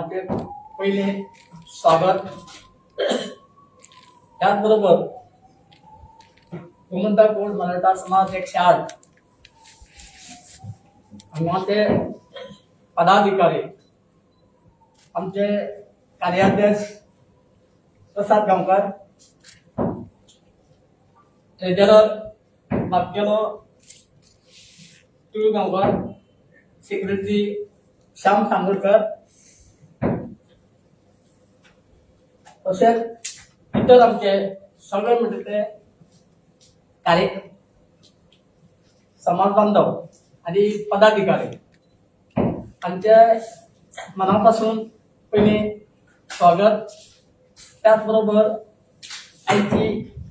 हांचे पहिले स्वागत। त्याचबरोबर गोमंतक गोल्ड मराठा समाज 108 हांगाचे पदाधिकारी, आमचे कार्याध्यक्ष प्रसाद गांवकर, ट्रेजरर बापकेलो तुळ गांवकर, सेक्रेटरी श्याम सांगोळकर, तसेच इतर आमचे सगळे म्हणजे ते कार्य समाज बांधव आणि पदाधिकारी हांचे मनापासून पहिले स्वागत। त्याचबरोबर आयची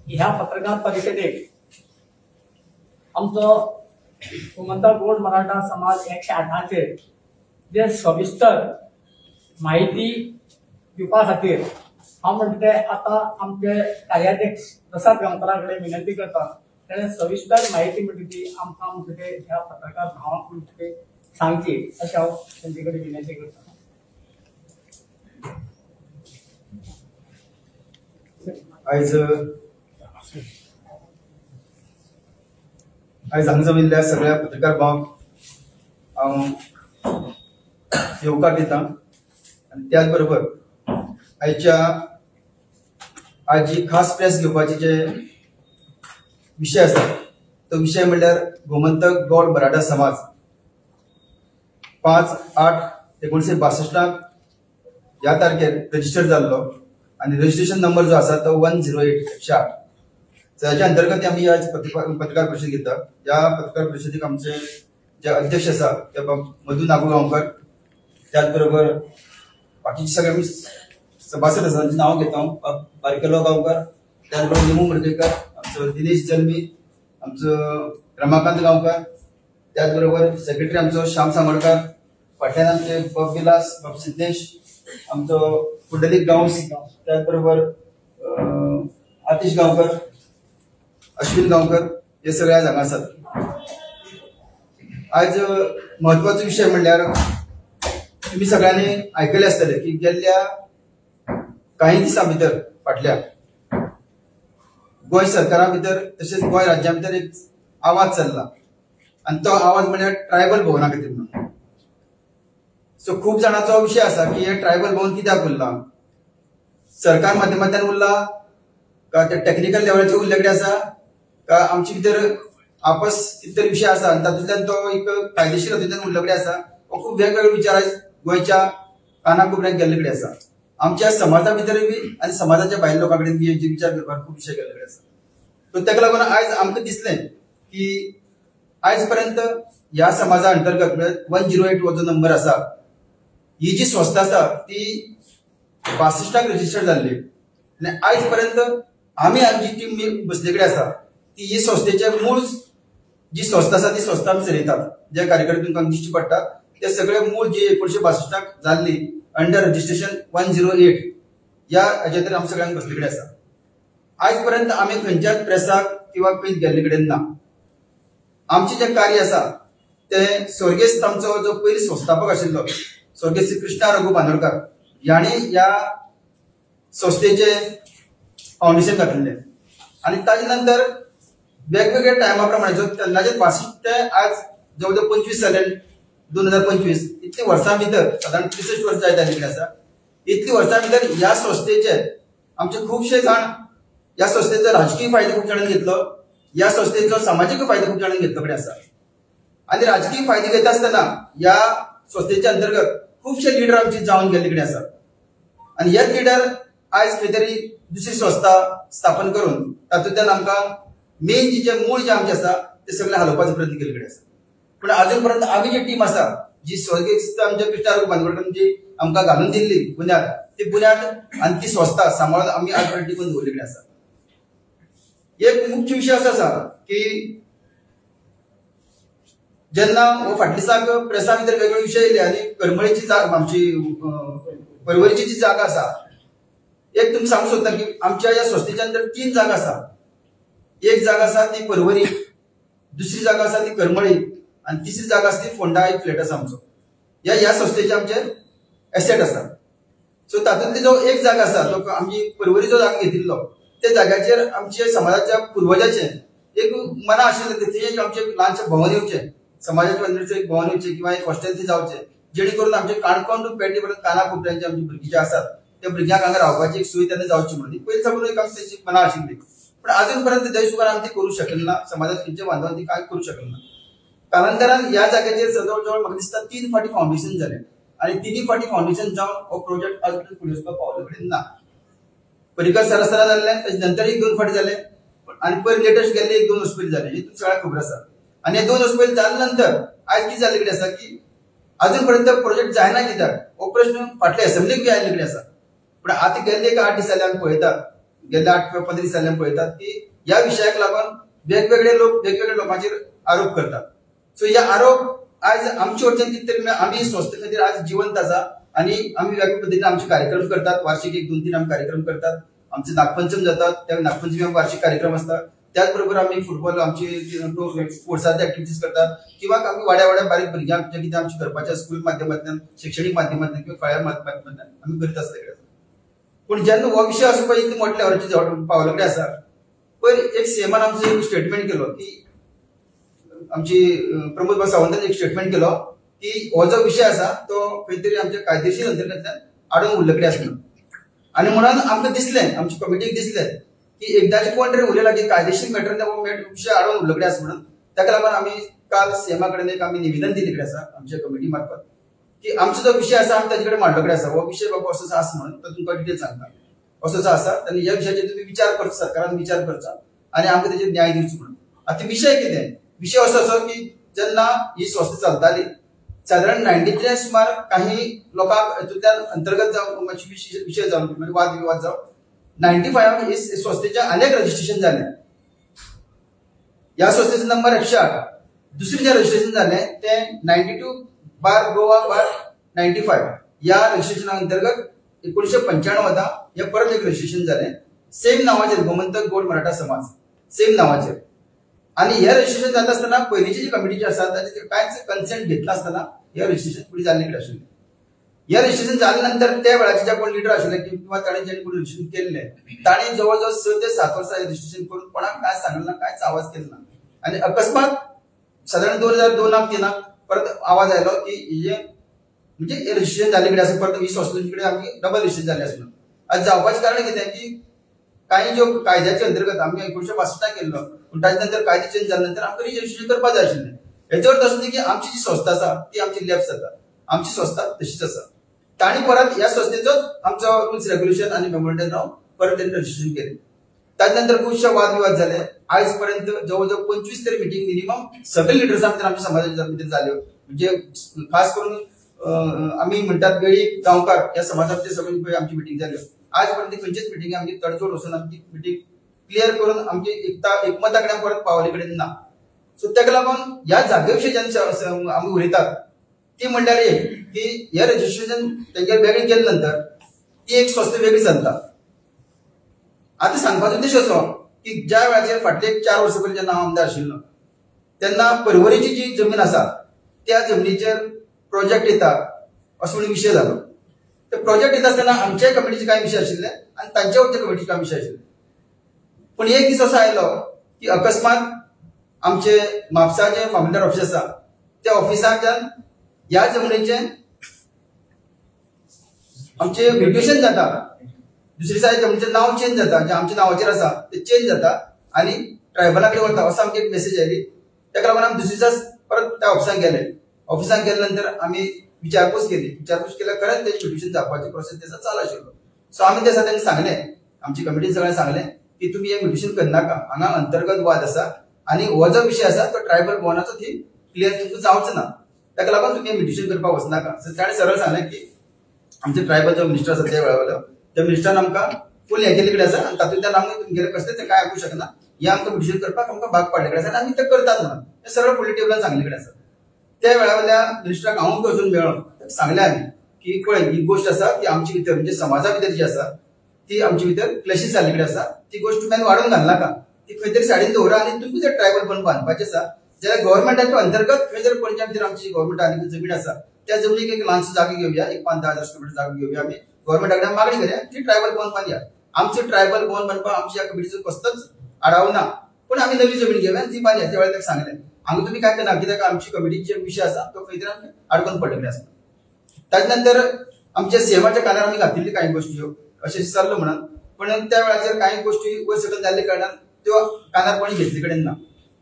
ह्या पत्रकार परिषदेक आमचो गोमंतक गोल्ड मराठा समाज 108 जे सविस्तर माहिती दिवपा खातीर हांव म्हणटे आता आमचे कार्याध्यक्ष प्रसाद गांवकराकडे विनंती करता ताणें सविस्तर माहिती म्हणटा ती आमकां म्हणटा ह्या पत्रकार भावांक म्हणटा सांगची अशें हांव तांचे कडेन विनंती करता। आयज हांगा जमिल्ल्या सगळ्या पत्रकार भावांक हांव येवकार दिता आनी त्याच बरोबर आज जी खास प्रेस घेवपाचे जे विषय आसा तो विषय म्हणल्यार गोमंतक गोल्ड मराठा समाज 5/8/1962 ह्या तारखेर रजिस्टर जाल्लो आणि रजिस्ट्रेशन नंबर जो आसा तो 108 त्याच्या अंतर्गत आम्ही आज पत्रकार परिषद घेता। या पत्रकार परिषदेक आमचे जे अध्यक्ष आसा ते मधु नागू गांवकर, त्याचबरोबर बाकीचे सगळे आम्ही सभासद आसा तांचे नाव घेता। बारकेलो गांवकर, त्याचबरोबर निमू मर्देकर, आमचो दिनेश जल्मी, आमचो रमाकांत गांवकर, त्याचबरोबर सेक्रेटरी आमचो श्याम सांगोळकर, फाटल्यान आमचे बाब विलास, बाब सिद्धेश, आमचो पुंडलीक गांवस, त्याचबरोबर आतिश गांवकर, अश्विन गांवकर हे सगळे आज हांगा आसात। आज महत्वाचो विषय म्हणल्यार तुम्ही सगळ्यांनी आयकले आसतले की गेल्ल्या काही दिसां भितर फाटल्या गोंय सरकारा भितर तशेंच गोंय राज्या भितर एक आवाज चल्ला आणि तो आवाज म्हणल्यार ट्रायबल भवना खातीर म्हणून। सो खूप जाणांचो विषय आसा की हे ट्रायबल भवन कित्याक उरला, सरकार माध्यमांतल्यान उरला का ते टेक्निकल लेवलाचेर उरले आसा का आमचे भितर आपस कितें विषय आसा आनी तातूंतल्यान तो एक कायदेशीर हातूंतल्यान उरले आसा। हो खूप वेगवेगळे विचार आयज गोंयच्या कानाकोपऱ्याक गेल्ले कडेन आसा। आमच्या समाजा भितरय बी आनी समाजाच्या भायल्या लोकां कडेन बी जे विचार करपाक खूब विशय गेल्ले कडेन आसा। सो ताका लागून आयज आमकां दिसलें की आयज पर्यंत ह्या समाजा अंतर्गत म्हणजे 108 हो जो नंबर आसा, ही जी संस्था आसा ती 62 रजिस्टर जाल्ली आनी आयज पर्यंत आमी आमची टीम बसले कडेन आसा ती ही संस्थेचे मूळ जी संस्था आसा ती संस्था आमी चलयतात। जे कार्यकर्ते तुमकां दिश्टी पडटा ते सगळे मूळ जी 1962 जाल्ली अंडर रजिस्ट्रेशन 108 या हाचेर आमी सगळ्यांक बसले कडेन आसा। आयज पर्यंत आमी खंयच्याच प्रेसाक किंवा खंय गेल्ले कडेन ना। आमचे जे कार्य आसा ते स्वर्गेस्त आमचो जो पयली संस्थापक आशिल्लो स्वर्गेस्त श्री कृष्णा रघु बांदोडकर ह्याणी ह्या संस्थेचे फाउंडेशन घातलेले आणि ताजे नंतर वेगवेगळ्या टायमा प्रमाणे तेन्नाचे 62 ते आज जवळ जवळ 25 जाले 2025 इतली वर्सां भितर साधारण 63 वर्सां जायत आशिल्ली आसा। इतली वर्सां भितर ह्या संस्थेचे आमचे खूबशे जाण ह्या संस्थेचो राजकीय फायदो खूब जाणांनी घेतलो, ह्या संस्थेचो सामाजीक फायदो खूब जाणांनी घेतलो कडेन आसा आणि राजकीय फायदो घेता आसतना ह्या संस्थेच्या अंतर्गत खूबशे लिडर आमचे जावन गेल्ले कडेन आसा आणि हे लिडर आयज खंय तरी दुसरी संस्था स्थापन करून तातूंतल्यान आमकां मेन जे मूळ जे आमचे आसा ते सगळे हलोवपाचो प्रयत्न केले कडेन आसा। पण अजून पर्यंत आमी जी टीम आसा जी स्वर्गेस्त आमच्या कृष्णा रघु बांदोडकर जी आमकां घालून दिल्ली बुन्याद ती बुन्याद आनी ती संस्था सांबाळून आमी आज पर्यंत टिकून दवरले कडेन आसा। एक मुख्य विषय असो आसा की जेन्ना हो फाटल्या दिसाक प्रेसा भितर वेगवेगळे विशय येयले आनी करमळीची जागा आमची परवरीची जी जागा आसा एक तुमकां सांगूंक सोदता की आमच्या ह्या संस्थेच्या अंदर 3 जागा आसा। एक जागा आसा ती परवरी, दुसरी जागा आसा ती करमळी आणि तिसरी जागा आसा ती फोंडा एक फ्लॅट आसा आमचो। ह्या संस्थेचे आमचे एसेट आसा सो तातूंतली जो एक जागा आसा तो आमी परवरी जो जागा घेतिल्लो त्या जाग्याचेर आमचे समाजाच्या पुर्वजाचे एक मना आशिल्लें थंय एक आमचे ल्हानशें भवन येवचें, समाजाच्या अंदरचें एक भवन येवचें किंवा एक हॉस्टेल थंय जावचें, जेणे करून आमचे काणकोण टू पेडणे पर्यंत काना कोपऱ्यांचे आमचे भुरगीं जे आसात त्या भुरग्यांक हांगा रावपाची एक सोय तेन्ना जावची म्हणून पयलीं साकून एक आमची तेची मना आशिल्ली. पण अजून पर्यंत जयसुखान आमी ती करूं शकले ना, समाजात खंयच्या बांधवान ती कांय करूं शकले ना. कालांतरान ह्या जाग्याचेर जवळ जवळ म्हाका दिसता 3 फावटी फाउंडेशन जालें आनी 3 फावटी फाउंडेशन जावन हो प्रोजेक्ट अजून फुडें वचपाक पावलो कडेन ना. परिकर सर आसतना जाल्लें, ताचे नंतर एक 2 फावटी जालें आनी पयर लेटेस्ट गेल्ले एक 2 वर्स पयलीं जालें. हेतून सगळ्यांक खबर आसा. आनी हे 2 वर्स पयलीं जाले नंतर आयज कितें जाल्लें कितें आसा की अजून पर्यंत प्रोजेक्ट जायना कित्याक हो प्रश्न फाटल्या असेंब्लीक बी आयिल्ले कितें आसा. पण आतां गेल्ले एक 8 दीस जाले आमी पळयतात, गेल्ले 8 किंवा 15 दीस जाले पळयतात की ह्या विशयाक लागून वेगवेगळे लोक वेगवेगळ्या लोकांचेर आरोप करतात. सो हे आरोप आज आमचे वटेन कितें तरी आमी संस्थे खातीर आज जिवंत आसा आनी आमी वेगवेगळ्या पद्दतीन आमचे कार्यक्रम करतात. वार्षिक 1-2-3 आमी कार्यक्रम करतात. आमचे नागपंचम जातात, त्या नागपंचमी वार्षिक कार्यक्रम असतात. त्याच बरोबर आमी फुटबॉल आमची स्पोर्ट्साचे ऍक्टिव्हिटीज करतात किंवा आमी वाड्या वाड्या बारीक भुरग्यांक जे कितें आमचे करपाच्या स्कूल माध्यमांतल्यान शैक्षणीक माध्यमांतल्यान किंवा कळ्या माध्यमांतल्यान आमी करीत आसले. पण जेन्ना हो विशय असो पळय इतले मोठ्या लेवलाचेर पावलो कडेन आसा पयर एक सीएमान आमचो एक स्टेटमेंट केलो की आमची प्रमोद भाऊ सावंतान एक स्टेटमेंट केलो की हो जो विषय आसा तो खंय तरी आमच्या कायदेशीर अंतर्गतल्यान आडून उरले कडेन आसलो. आनी म्हणून आमकां दिसलें, आमच्या कमिटीक दिसलें की एकदांचे कोण तरी उलयला की कायदेशीर मॅटर हो विशय आडून उरले कडेन आसा म्हणून. ताका लागून आमी काल सीएमा कडेन एक आमी निवेदन दिले कडेन आसा आमच्या कमिटी मार्फत की आमचो जो विशय आसा आमी ताचे कडेन मांडलो कडेन आसा. हो विशय बाबा असो आसा म्हणून तो तुमकां डिटेल सांगता असो आसा आनी ह्या विशयाचेर तुमी विचार करचो, सरकारान विचार करचो आनी आमकां ताचेर न्याय दिवचो म्हणून. आतां विशय कितें? विषय असो की जेन्ना ही संस्था चलताली साधारण 90तल्या सुमार काही लोकांक हेतूंतल्यान अंतर्गत जावन विशय जावन म्हणजे वाद विवाद जावन 95 ही संस्थेचे अनेक रजिस्ट्रेशन जाले. ह्या संस्थेचो नंबर 108. दुसरे जे रजिस्ट्रेशन जाले ते 92/Goa/95 या रजिस्ट्रेशना अंतर्गत 1995 हे परत एक रजिस्ट्रेशन जाले सेम नावाचेर गोमंतक गौड मराठा समाज सेम नावाचेर. आणि हे रजिस्ट्रेशन जाता असताना पयलींची जी कमिटी आसा ताचे कांयच कन्सेंट घेतला असताना हे रजिस्ट्रेशन फुडें जाल्लें कडेन आशिल्लें. हे रजिस्ट्रेशन जाले नंतर त्या वेळाचे जे कोण लिडर आशिल्ले किंवा ताणें जेणे कोण रजिस्ट्रेशन केल्लें ताणें जवळ जवळ 6 ते 7 वर्सां रजिस्ट्रेशन करून कोणाक काय सांगलें ना, कांयच आवाज केलो ना. आनी अकस्मात साधारण 2002 परत आवाज आयलो की हे म्हणजे हे रजिस्ट्रेशन जाल्ले कडेन आसा परत 20 वर्सांचे कडेन आमी डबल रजिस्ट्रेशन जाल्लें आसलें. आज जावपाचें कारण कितें की काही ज्यो कायद्याच्या अंतर्गत आमी 1965 केल्लो पूण ताचे नंतर कायदे चेंज जाले नंतर आमकां रजिस्ट्रेशन करपाक जाय आशिल्लें. हेचो अर्थ असो न्ही की आमची जी संस्था आसा ती आमची लॅप्स जाता, आमची संस्था तशीच आसा. तांणी परत ह्या संस्थेचो आमचो रुल्स रेग्युलेशन आनी मेमोरंडम रावन परत तेणी रजिस्ट्रेशन केलें. ताचे नंतर खुबशे वाद विवाद जाले. आयज पर्यंत जवळ जवळ 25 तरी मिटींग मिनिमम सगळे लिडर्सां भितर आमच्या समाजाच्या भितर जाल्यो. म्हणजे खास करून आमी म्हणटात वेळीप गांवकार ह्या समाजाचे सगळे आमची मिटींग जाल्यो. आज पर्यंत खंयचीच मिटींग आमची तडजोड वचून आमची मिटींग क्लियर करून आमची एकमता कडेन परत पावले कडेन ना. सो ताका लागून ह्या जागे विशीं जेन्ना आमी उलयतात ती म्हणल्यार एक की हे रजिस्ट्रेशन तेंगे वेगळें केले नंतर ती एक संस्था वेगळी चलता. आतां सांगपाचो उद्देश असो की ज्या वेळाचेर फाटले 4 वर्सां पयलीं जेन्ना हांव आमदार आशिल्लो तेन्ना परवरीची जी जमीन आसा त्या जमनीचेर प्रोजेक्ट येता असो म्हणून विशय जालो. ते प्रोजेक्ट येता आसतना आमच्या कमिटीचे कांय विशय आशिल्ले आनी तांच्या वटेन कमिटीचे कांय विशय आशिल्ले. पण एक दीस असो आयलो की अकस्मात आमचे म्हापसा जे मामलेदार ऑफिस आसा त्या ऑफिसांतल्यान ह्या जमनीचे आमचे म्युटेशन जाता, दुसरी सायड जमनीचें नांव चेंज जाता, जे आमच्या नांवाचेर आसा ते चेंज जाता आनी ट्रायबला कडेन वता असो आमकां एक मेसेज आयली. ताका लागून आमी दुसरे दिसा परत त्या ऑफिसांत गेले. ऑफिसांत गेले नंतर आमी विचारपूस केल्या खरेंच तें म्युटेशन जावपाची प्रोसेस त्याचा चालू आशिल्लो. सो आमी त्या तांकां सांगलें, आमची कमिटीन सगळ्यांक सांगलें की तुमी हे म्युटेशन करनाका, हांगा अंतर्गत वाद आसा आनी हो जो विशय आसा तो ट्रायबल भवनाचो थी क्लियर तुमकां जावचो ना, ताका लागून तुमी म्युटेशन करपाक वचनाका. सो ताणें सरळ सांगलें की आमचे ट्रायबल जो मिनिस्टर आसा त्या वेळा त्या मिनिस्टरान आमकां फूल हें केले कडेन आसा आनी तातूंतल्यान आमी तुमगेले कसलें तें कांय आयकूंक शकना, हें आमकां म्युटेशन करपाक आमकां भाग पाडले कडेन आसा आनी आमी तें करतात म्हणून हें सरळ फुडल्या टेबलार सांगले कडेन आसा. त्या वेळा वयल्या मिनिस्टराक हांव वचून मेळ्ळो, सांगलें आमी की पळय ही गोश्ट आसा ती आमचे भितर म्हणजे समाजा भितर जी आसा ती आमचे भितर क्लॅशीस जाल्ले कडेन आसा, ती गोश्ट तुमी वाडोवन घालनाका, ती खंय तरी सायडीन दवरा आनी तुमकां जर ट्रायबल भवन बांदपाचें आसा जाल्यार गव्हर्मेंटाच्या अंतर्गत खंय जर पणज्या भितर आमची गव्हर्मेंट आनी जमीन आसा त्या जमनीक एक ल्हानशी जागा घेवया, एक 5-10 हजार स्क्वेअर मीटर जागा घेवया आमी गव्हर्नमेंटा कडेन मागणी करूया ती ट्रायबल भवन बांदया. आमचे ट्रायबल भवन बांदपाक आमच्या ह्या कमिटीचो कसलोच आडावो ना, पण आम्ही नवी जमीन घेऊया ती बांदया. त्या वेळार ताका सांगलें हांगा तुम्ही काय करना कित्याक आमची कमिटीचे विषय आसा तो खंय तरी आडकून पडलेले आसा. ताजे नंतर आमच्या सीएमाच्या कानार आमी घातिल्ल्यो कांय गोश्टी अशें चल्लो म्हणून, पण त्या वेळाचेर कांय गोश्टी वयर सकयल जाल्ले कारणान त्यो कानार कोणी घेतले कडेन ना.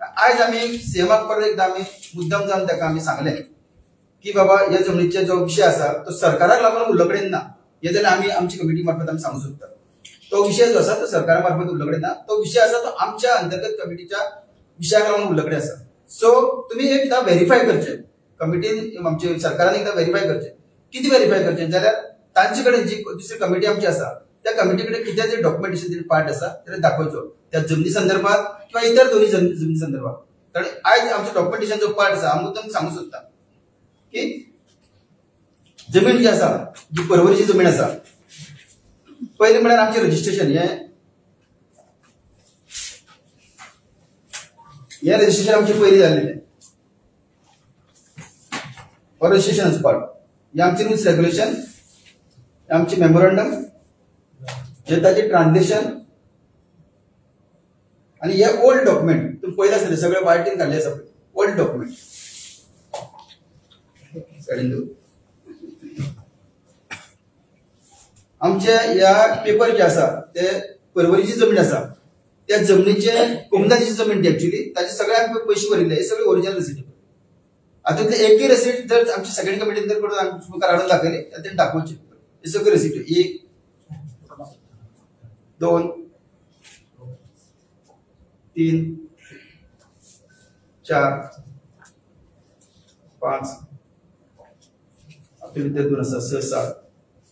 आयज आमी सीएमाक परत एकदा आमी मुद्दम जावन ताका आमी सांगलें की बाबा ह्या जमनीचे जो विषय आसा तो सरकाराक लागून उरलो कडेन ना. हे जाल्यार आमी आमची कमिटी मार्फत आमी सांगूंक सोदतात. तो विषय जो आसा तो सरकारा मार्फत उरलो कडेन ना. तो विषय आसा तो आमच्या अंतर्गत कमिटीच्या विशयाक लागून उरलो कडेन आसा. सो तुम्ही एकदा व्हेरीफाय करचे, कमिटीन आमचे सरकारान एकदा व्हेरीफाय करचे. किती व्हेरीफाय करचे जाल्यार तांचे कडेन जी दुसरी कमिटी आमची आसा त्या कमिटी कडेन कितें जे डॉक्युमेंटेशन पार्ट आसा ते दाखोवचो त्या जमनी संदर्भात किंवा इतर दोन्ही जमनी संदर्भात. कारण आयज आमचो डॉक्युमेंटेशन जो पार्ट आसा हांव मुद्दम सांगूंक सोदता की जमीन जी आसा जी परवरीची जमीन आसा पयलीं म्हळ्यार आमचे रजिस्ट्रेशन हे रजिस्ट्रेशन आमचे पयलीं जाल्लेलें. रजिस्ट्रेशनच पार्ट हे आमचे रुल्स रेग्युलेशन, आमचे मेमोरंडम, जे ताचे ट्रान्सलेशन आणि हे ओल्ड डॉक्युमेंट तुम्ही पयले आसतले सगळे वायटीन काडले आसा ओल्ड डॉक्युमेंट. आमचे ह्या पेपर जे आसा ते परवरीची जमीन आसा त्या जमनीचे कोमदाची जमीन ती एक्चुअली ताचे सगळ्यांक पयशे भरिल्ले हे सगळे ओरिजिनल रिसीट. आता ते एकही रिसीट जर आमची सेकंड कमिटीन जर करून मुखार हाडून दाखयली ते दाखोवचे हे सगळे रिसीट 1 2 3 4 5 आपल्या भितर 2 आसा 6 7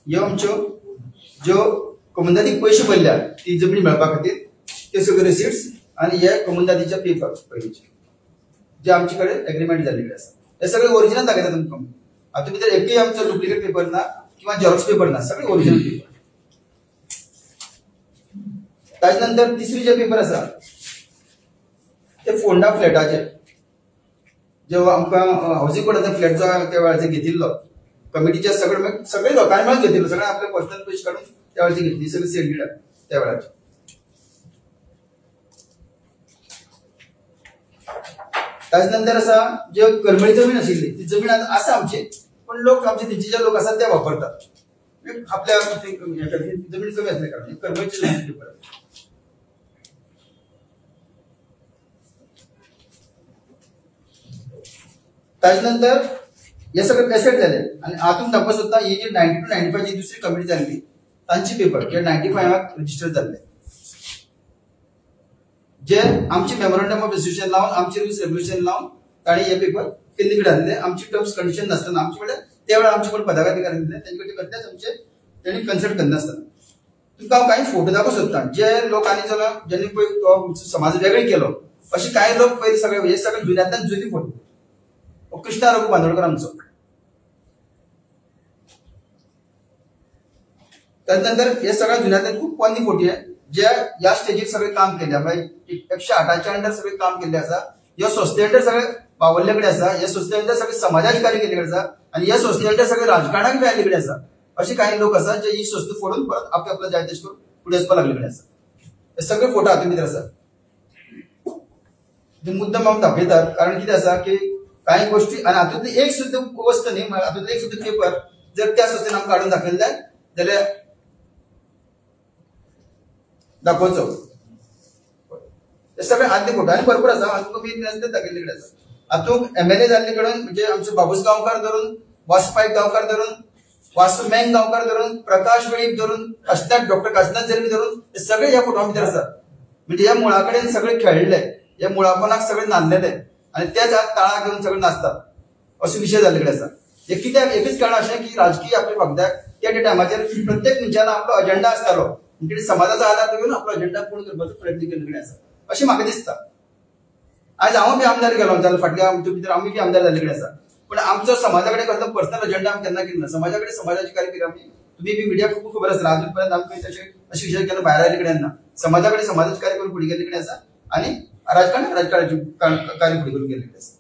ह्यो आमच्यो ज्यो कमुंदादीक पयशे भरल्या ती जमीन मेळपा खातीर ते सगळे रिसीट्स आणि हे कमुंदादीच्या पेपर पयलींचे जे आमचे कडेन एग्रीमेंट जाल्ले आसा हे सगळे ओरिजिनल दाखयता तुमकां. आता भितर एकही आमचो डुप्लिकेट पेपर ना किंवा झेरॉक्स पेपर ना, सगळे ओरिजिनल पेपर. ताजे नंतर तिसरी जे पेपर आसा ते फोंडा फ्लॅटाचे जेव्हा आमकां हाऊसिंग बोर्डाचा फ्लॅटचा त्या वेळाचेर घेतिल्लो कमिटीच्या सगळे लोकांनी मेळून घेतिल्लो, सगळे आपले पर्सनल पयशे काढून त्या वेळाचेर घेतली सगळे सेट त्या वेळाचेर. ताजे नंतर आसा जे करमळी जमीन आशिल्ली ती जमीन आसा आमची, पण लोक आमचे थंयचे जे लोक आसात ते वापरतात आपल्या जमीन कमी असल्या कारणान करमळीची जमीन पेपर. ताजे नंतर हे सगळे पॅसेट झाले आणि हातून तपास होता ही जी 90 to 95 जी दुसरी कमिटी जाल्ली तांची पेपर जे 95 रजिस्टर जाल्ले जे आमची मेमोरंडम ऑफ एसोसिएशन लावून आमचे रुल्स रेग्युलेशन लावून ताणी हे पेपर केल्ली कडेन आणले. आमची टर्म्स कंडिशन नासतना आमचे कडेन त्या वेळार आमचे कोण पदाधिकारी दिले त्यांचे कडेन करतेच आमचे त्यांनी कन्सल्ट करनासतना. तुमकां हांव काही फोटो दाखोवंक सोदता जे लोकांनी ज्यांनी पळय समाज वेगळे केलो असे काही लोक पयलीं सगळे हे सगळे जुन्यांतल्यान जुनी फोटो. कृष्णा रघु बांदोडकर आमचो. त्यानंतर हे सगळ्या जुन्यांतल्यान खूप पोन्नी फोटो आहे जे या स्टेजीर सगळे काम केले म्हणजे 108च्या अंडर सगळे काम केले आसा. ह्या संस्थे अंडर सगळे बावल्ले कडेन आसा, ह्या संस्थे अंडर सगळे समाजाची कार्य केले कडेन आसा आणि ह्या संस्थे अंडर सगळे राजकारणाक बी आयले कडेन आसा. असे काही लोक आसा जे ही संस्था फोडून परत आपल्या जाय तशें करून फुडें वचपाक लागले कडेन आसा. हे सगळे फोटो हातूंत भितर आसा. मुद्दम हांव दाखयतात कारण कितें आसा की काही गोष्टी आणि हातूंतली एक सुद्धा वस्त न्ही हातूंतलो एक सुद्धा पेपर जर त्या संस्थेन आमकां काडून दाखयले जाय जाल्यार दाखोवचो. हे सगळे आदले फोटो आनी भरपूर आसा हातूंत कमी दाखयल्ले कडेन आसा. हातूंत एमएलए जाल्ले कडून म्हणजे आमचे बाबूस गांवकार धरून वासपायक गांवकार धरून वासू मेंग गांवकार धरून प्रकाश वेळीप धरून काशिनाथ डॉक्टर काशिनाथ जल्मी धरून हे सगळे ह्या फोटो भितर आसात. म्हणजे ह्या मुळा कडेन सगळे खेळिल्ले ह्या मुळापणाक सगळे नांदलेले आणि त्याच आज ताळा घेऊन सगळे नाचतात असे विषय जाल्ले कडेन आसा. हे कित्याक एकच कारण अशें की राजकीय आपल्या फगद्याक त्या टायमाचेर प्रत्येक मनशान आपलो अजेंडा आसतालो म्हणजे समाजाचा आधार घेऊन आपलो अजेंडा पूर्ण करपाचो प्रयत्न केल्ले कडेन आसा अशें म्हाका दिसता. आज हांव बी आमदार गेलो जाल्यार फाटल्या भितर आमी बी आमदार जाल्ले कडेन आसा पण आमचो समाजा कडेन कसलो पर्सनल अजेंडा आमी केन्ना केलो ना. समाजा कडेन समाजाची कार्य केली आमी तुम्ही बी मिडिया खूब खबर आसा अजून पर्यंत आमकां तशें अशे विशय केन्ना भायर आयले कडेन ना. समाजा कडेन समाजाची कार्य करून फुडें गेल्ले कडेन आसा आणि राजकारणाची कार्य फुडें करून गेल्ले कडेन आसा.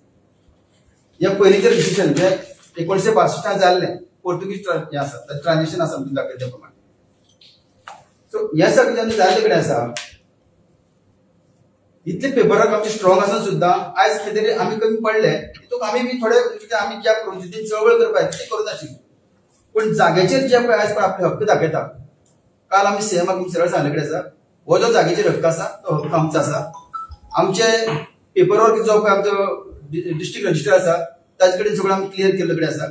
हे पयलींचे डिसिजन जे 1962 जाल्ले पोर्तुगीज हे आसा ट्रान्झॅक्शन आसा आमचे दाखयता प्रमाणे. सो ह्या सगळ्यांनी जाल्ले कडेन आसा इतले पेपरवर्क आमचे स्ट्रॉंग आसून सुद्धा आयज कितें तरी आमी कमी पडले तितूंत आमी बी थोडे आमी ज्या परिस्थितीन चळवळ करपाक ती करूं नाशिल्ली. पण जाग्याचेर जे पळय आयज पळय आपले हक्क दाखयता काल आमी सीएमाक सरळ सांगले कडेन आसा हो जो जागेचेर हक्क आसा तो हक्क आमचो आसा. आमचे पेपरवर्क जो पळय आमचो डिस्ट्रिक्ट रजिस्टर आसा ताजे कडेन सगळो आमी क्लियर केल्ले कडेन आसा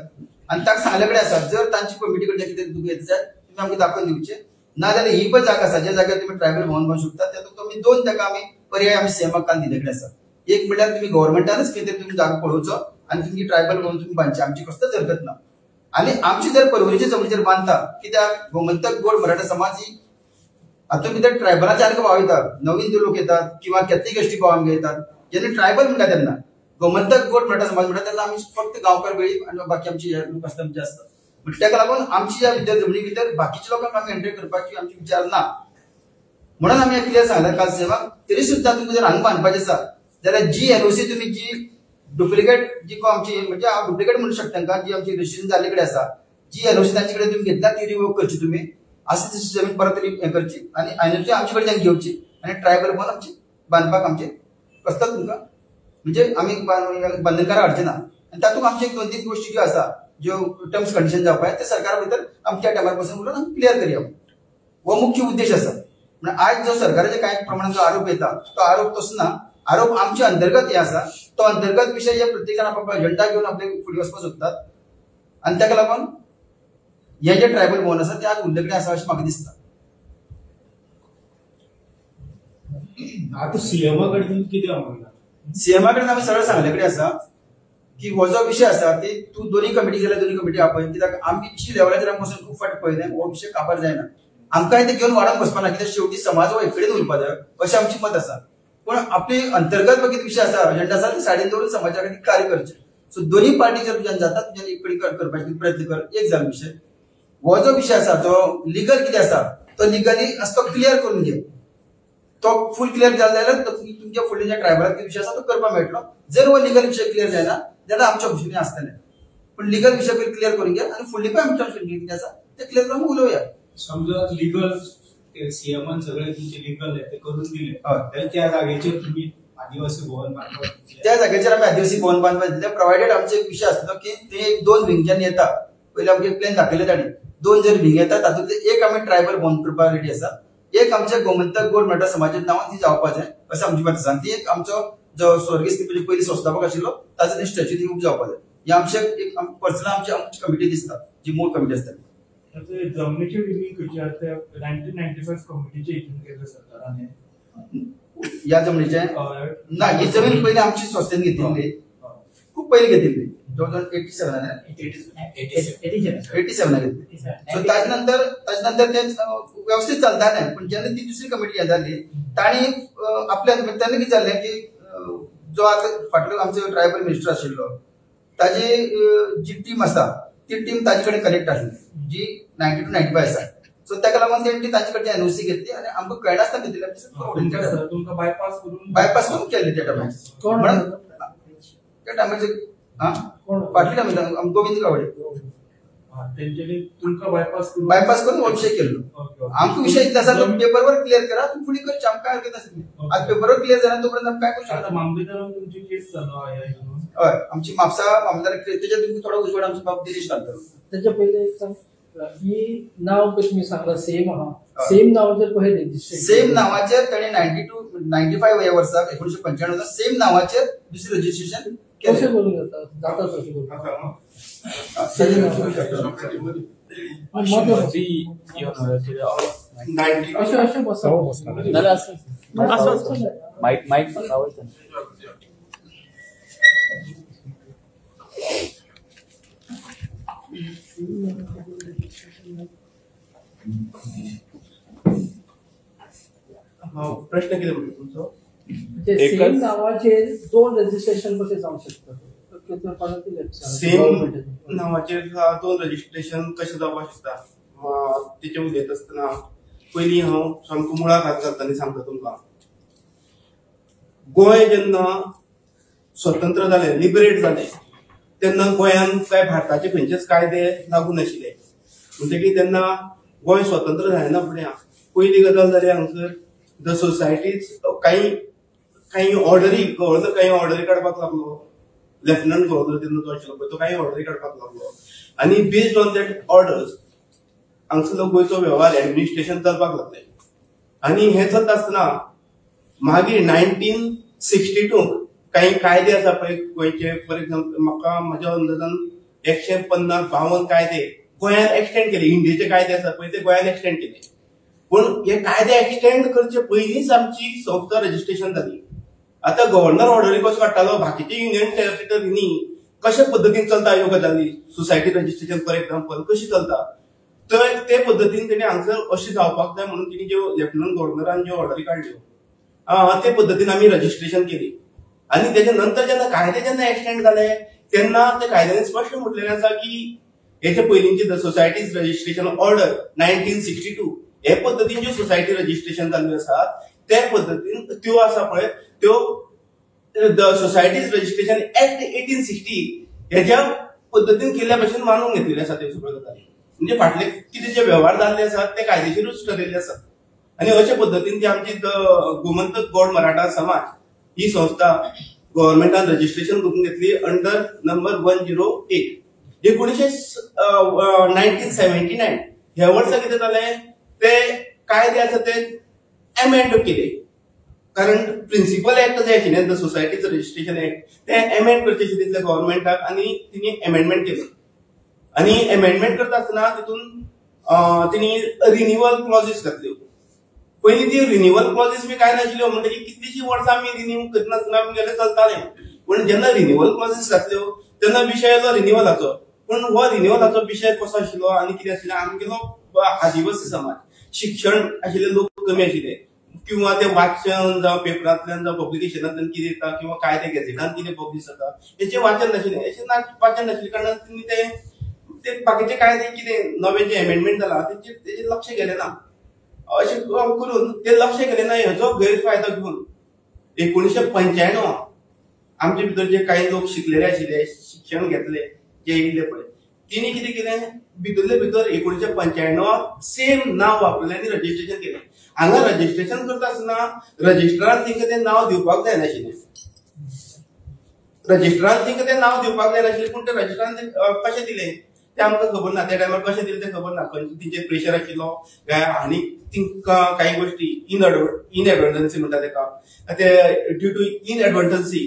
आनी ताका सांगले कडेन आसा जर तांची कमिटी कडच्यान कितें तुमकां येता जाय तुमी आमकां दाखोवन दिवचे ना जाल्यार ही पण जागा आसा ज्या जाग्यार तुमी ट्रायबल भवन बांदूंक शकता तातूंत तुमी 2 ताका आमी पर्याय आमी सीएमाक काल दिले कडेन आसा. एक म्हणल्यार तुमी गव्हर्नमेंटानच कितें तुमी जागो पळोवचो आनी तुमची ट्रायबल भवन तुमी बांदचे आमची कसलोच हरकत ना. आनी आमची जर परवरीच्या जमनीचेर बांदता कित्याक गोमंतक गोड मराठा समाज ही हातूंत भितर ट्रायबलाचे आनीक भाव येतात नवीन लोक येतात किंवा कॅथलिक एसटी भाव आमगे येतात जेन्ना ट्रायबल म्हणटा तेन्ना गोमंतक गोड मराठा समाज म्हणटा तेन्ना आमी फक्त गांवकार वेळी आनी बाकी आमचे लोक आसता आमचे आसता. ताका लागून आमची ज्या भितर जमनी भितर बाकीच्या लोकांक आमी एंटर करपाची आमची विचार ना म्हणून आमी क्लियर सांगला काल सेवाक. तरी सुद्धा तुमकां जर हांगा बांदपाचें आसा जाल्यार जी एनओसी तुमी जी डुप्लिकेट जी आमची म्हणजे हांव डुप्लिकेट म्हणू शकता तांकां जी आमची रजिस्ट्रेशन जाल्ले कडेन आसा जी एनओसी तांचे कडेन तुमी घेतला ती रिवोक करची तुमी अशी तशी जमीन परत हे करची आनी एनओसी आमचे कडच्यान घेवची आनी ट्रायबल भवन आमची बांदपाक आमचे कसतात तुमकां म्हणजे आमी बंधनकार हाडचे ना. आनी तातूंत आमचे 2-3 गोश्टी ज्यो आसा ज्यो टर्म्स कंडिशन जावपाक ते सरकारा भितर आमच्या टायमार पासून उलोवन आमी क्लियर करया हो मुख्य उद्देश आसा. म्हणजे आयज जो सरकाराच्या कांय प्रमाणात जो आरोप येता तो आरोप तसो ना आरोप आमच्या अंतर्गत हे आसा तो अंतर्गत विषय हे प्रत्येकान आपापलो एजेंडा घेवन आपले फुडें वचपाक सोदतात आनी ताका लागून हे जे ट्रायबल भवन आसा ते आज उरलेले आसा अशें म्हाका दिसता. आता सीएमा कडेन कितें मागला सीएमा कडेन आमी सरळ सांगले कडेन आसा की हो जो विषय आसा ते तूं दोन्ही कमिटी जाल्यार दोन्ही कमिटी आपय कित्याक आमची लेवलाचेर आमी वचून खूब फाटी पळयलें हो विशय काबार जायना आमकां ते घेवन वाडोवंक वचपा ना कित्याक शेवटी समाज हो एक कडेन उरपा जाय अशें आमची मत आसा. पण आपली अंतर्गत कितें विशय आसा एजेंडा आसा ती सायडीन दवरून समाजा खातीर कार्य करचें. सो दोन्ही पार्टी जर तुज्यान जाता तुज्यान एक कडेन करपाचे प्रयत्न कर. एक जालो विशय हो जो विशय आसा जो लिगल कितें आसा तो लिगली आसा तो क्लियर करून घे तो फुल क्लियर जालो जाल्यार तुमच्या फुडले जे ट्रायबलाचे विशय आसा तो करपाक मेळटलो. जर हो लिगल विशय क्लियर जायना जाल्यार आमच्या भुशेनी आसतलें पण लिगल विशय पयलीं क्लियर करून घे आनी फुडली पळय आमच्या भुशेनी कितें आसा ते क्लियर करून उलोवया. समजा लिगल सीएमान सगळे तुमचे लिगल ते करून दिले जाल्यार त्या जागेचेर तुम्ही आदिवासी भवन बांदपाक त्या जागेचेर आमी आदिवासी भवन बांदपाक दिले प्रोवायडेड आमचो एक विशय आसलो की ते 2 विंगच्यान येता पयलीं आमगे प्लॅन दाखयले ताणी 2 जर विंग येता तातूंतले एक आमी ट्रायबल भवन करपाक रेडी आसा एक आमच्या गोमंतक गोड मराठा समाजाच्या नांवान ती जावपाक जाय अशें आमची मत आसा. ती एक आमचो जो स्वर्गीय पयलीं संस्थापक आशिल्लो ताचो स्टॅच्यू ती जावपाक जाय ही आमचे एक पर्सनल आमची कमिटी दिसता जी मूळ कमिटी आसता. जमनीची विलींग खंयची आसा 1995 कमिटीचे हितून केल्ले सरकारान या जमनीचे ना ही जमीन पयलीं आमची संस्थेन घेतिल्ली खूब पयलीं घेतिल्ली जवळ 87 घेतली. सो ताजे नंतर ते व्यवस्थित चलतालें पण जेन्ना ती दुसरी कमिटी हे जाली ताणी आपल्या तेन्ना कितें जाल्लें की जो आतां फाटलो आमचो ट्रायबल मिनिस्टर आशिल्लो ताजी जी टीम आसा ती टीम ताजे कडेन कनेक्ट आसली जी 90 to 95 आसा. सो ताका लागून तेणी ताचे कडच्यान एनओसी घेतली आनी आमकां कळनासतना दिली तुमकां बायपास करून केल्ली त्या टायमार त्या टायमाचेर फाटल्या टायमार गोविंद गावडे तेंच्यानी तुमकां बायपास करून हो विशय केल्लो. आमकां विशय इतलो आसा तो पेपरवर्क क्लियर करा तुमी फुडें करचें आमकां काय हरकत आसली. आज पेपरवर्क क्लियर जाना तोपर्यंत आमी काय करूं शकना. मामलेदारान तुमची केस चालू आहे हय आमची म्हापसा मामलेदार तेजेर तुमकां थोडो उजवाड आमचो बाब दिनेश घालतलो. त्याच्या पहिले एक सांग ही नाव पळय तुम्ही सांगला सेम आहा सेम नावाचेर पळय रजिस्ट्रेशन सेम नावाचेर ताणे 90 to 95 ह्या वर्साक 1995 सेम नावाचेर दुसरें रजिस्ट्रेशन कशें केलें. करून जाता तशें करून अशें बसा माईक प्रश्न किती म्हणतो तुमचो सेम नावाचे 2 रजिस्ट्रेशन कसे जाऊ शकतात सेम नावाचेर 2 रजिस्ट्रेशन कशें जावपाक शकता तेचे उलयत आसतना पयलीं हांव सामको मुळात घालताना सांगता तुमकां गोंय जेन्ना स्वतंत्र जालें लिबरेट जालें तेन्ना गोंयान काय भारताचे खंयचेच कायदे लागू नाशिल्ले. म्हणटकीर तेन्ना गोंय स्वतंत्र जायना फुडें पयली गजाल जाली हांगसर द सोसायटीज काही ऑर्डरी गव्हर्नर काही ऑर्डरी काडपाक लागलो. लेफ्टनंट गव्हर्नर तेन्ना तो आशिल्लो पळय तो काही ऑर्डरी काडपाक लागलो आनी बेस्ड ऑन दॅट ऑर्डर्स हांगसरलो गोंयचो वेव्हार ऍडमिनिस्ट्रेशन चलपाक लागले. आनी हे चलता आसतना मागीर 1962 काही कायदे आसा पळय गोंयचे, फॉर एक्झाम्पल म्हाका म्हज्या अंदाजान 150-52 कायदे गोंयांत एक्सटेंड केले. इंडियेचे कायदे आसा पळय ते गोंयांत एक्सटेंड केले. पूण हे कायदे एक्सटेंड करचे पयलींच आमची संस्था रजिस्ट्रेशन जाली. आता गव्हर्नर ऑर्डरी कसो काडटालो बाकीचे युनियन टेरिटरीनी कशा पद्दतीन चलता ह्यो गजाली, सोसायटी रजिस्ट्रेशन फॉर एक्झाम्पल कशी चलता, तर ते पद्दतीन तेणी हांगसर अशें जावपाक जाय म्हणून तेणी ज्यो लेफ्टनंट गव्हर्नरान ज्यो ऑर्डरी काडल्यो ते पद्दतीन आमी रजिस्ट्रेशन केली. आनी तेच्या नंतर जेन्ना कायदे जेन्ना एक्सटेंड जाले तेन्ना त्या कायद्याने स्पश्ट म्हटलेलें आसा की हेचे पयलींची द सोसायटीज रजिस्ट्रेशन ऑर्डर 1962 हे पद्दतीन ज्यो सोसायटी रजिस्ट्रेशन जाल्ल्यो आसात ते पद्दतीन त्यो आसा पळय त्यो द सोसायटीज रजिस्ट्रेशन ऍक्ट 1860 हेच्या पद्दतीन केल्ल्या भशेन मानून घेतलेले आसा त्यो सगळ्यो गजाली. म्हणजे फाटले कितें जे व्यवहार जाल्ले आसात ते कायदेशीरूच ठरलेले आसात. आनी अशे पद्दतीन जी आमची गोमंतक गौड मराठा समाज ही संस्था गव्हर्नमेंटान रजिस्ट्रेशन करून घेतली अंडर नंबर 108. 1979 ह्या वर्सा कितें जालें ते कायदे आसा ते अमेंड केले. कारण प्रिन्सिपल एक्ट जे आशिल्ले द सोसायटीज रजिस्ट्रेशन एक्ट ते अमेंड करचे आशिल्ले गव्हर्नमेंटाक आनी तिणी अमेंडमेंट केले. आनी अमेंडमेंट करता आसतना तितून तिणी रिन्युअल क्लॉजीस घातल्यो. पयलीं ती रिन्युअल क्लॉजीस बी काय नाशिल्ल्यो म्हणटकीर कितलीशीं वर्सां आमी रिन्यू करनासतना आमगेलें चलतालें. पूण जेन्ना रिन्युअल क्लॉजीस घातल्यो तेन्ना विशय येयलो रिन्युअलाचो. पूण हो रिन्युअलाचो विशय कसो आशिल्लो आनी कितें आशिल्लें आमगेलो आदिवासी समाज शिक्षण आशिल्ले लोक कमी आशिल्ले किंवा ते वाचन जावं पेपरांतल्यान जावं पब्लिकेशनांतल्यान कितें येता किंवा कायदे गॅझेटांत कितें पब्लीश जाता हेचें वाचन नाशिल्लें. हेचें वाचन नाशिल्ले कारणान तेणी ते बाकीचे कायदे कितें नवे जे अमेंडमेंट जाला तेचेर लक्ष गेलें ना. अशें करून ते लक्ष गेलें ना. हेचो गैरफायदो घेवन 1995 आमचे भितर जे काही लोक शिकलेले आशिल्ले शिक्षण घेतले जे येयले पळय तिणी कितें केलें भितरले भितर 1995 सेम नांव वापरलें आनी रजिस्ट्रेशन केलें. हांगा रजिस्ट्रेशन करता आसतना रजिस्ट्रारान तिका तें नांव दिवपाक जायनाशिल्लें. रजिस्ट्रारान तिका तें नांव दिवपाक जायनाशिल्लें. पूण ते रजिस्ट्रारान कशें दिलें ते आमकां खबर ना. त्या टायमार कशें दिलें तें खबर ना. खंयचो तिचेर प्रेशर आशिल्लो काय आनी तिंका काही गोष्टी इनएडवर्टन्सी म्हणटा तेका ते ड्यू टू इनएडवर्टन्सी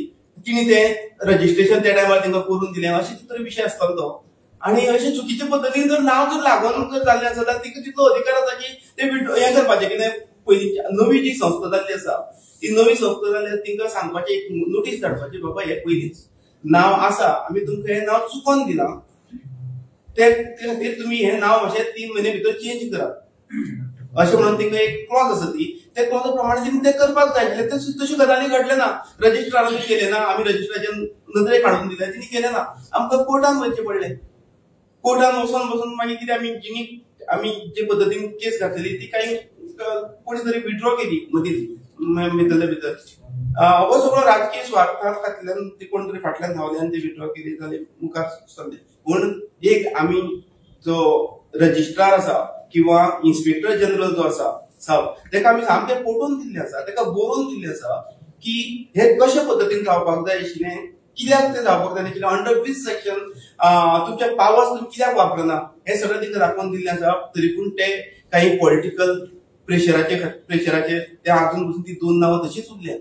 तिणी तें रजिस्ट्रेशन त्या टायमार तिंका करून दिलें अशें कितें विशय आसतालो तो. आनी अशें चुकीचे पद्दतीन जर नांव जर लागून जर जाल्लें जाल्यार तिका तितलो अधिकार आसा की ते हें करपाचें कितें पयलींची नवी जी संस्था जाल्ली आसा ती नवी संस्था जाल्यार तिंका सांगपाचें एक नोटीस धाडपाची बाबा हे पयलींच नांव आसा आमी तुमकां हें नांव चुकोवन दिलां ते खातीर तुमी हें नांव मातशें 3 म्हयने भितर चेंज करात अशें म्हणून तिंका एक क्लॉज आसा ती त्या क्लॉजा प्रमाणे तिणी तें करपाक जाय आशिल्लें. तश्यो गजाली घडले ना. रजिस्ट्रारान केलें ना. आमी रजिस्ट्राराचे नदरेक हाडून दिलें तिणी केलें ना. आमकां कोर्टान वयचें पडलें. कोर्टान बसून मागीर कितें आमी जे पद्दतीन केस घातलेली ती काही कोणी तरी विड्रॉ केली मदींच भितरले भितर. हो सगळो राजकीय स्वार्था खातीर ती कोण तरी फाटल्यान धांवले आनी ती विड्रॉ केली जाल्यार मुखार सरले. पूण एक आमी जो रजिस्ट्रार आसा किंवा इन्स्पेक्टर जनरल जो आसा तेका आमी सामकें पटोवन दिल्लें आसा तेका बरोवन दिल्लें आसा की हे कशे पद्दतीन जावपाक जाय आशिल्लें कित्याक तें जावपाक जाय नाशिल्लें अंडर वीच सेक्शन तुमचे पावर्स तुमी कित्याक वापरना हें सगळें तिका दाखोवन दिल्लें आसा. तरी पूण ते काही पॉलिटिकल प्रेशराचे ते आजून पसून ती 2 नांवां तशीच उरल्यात.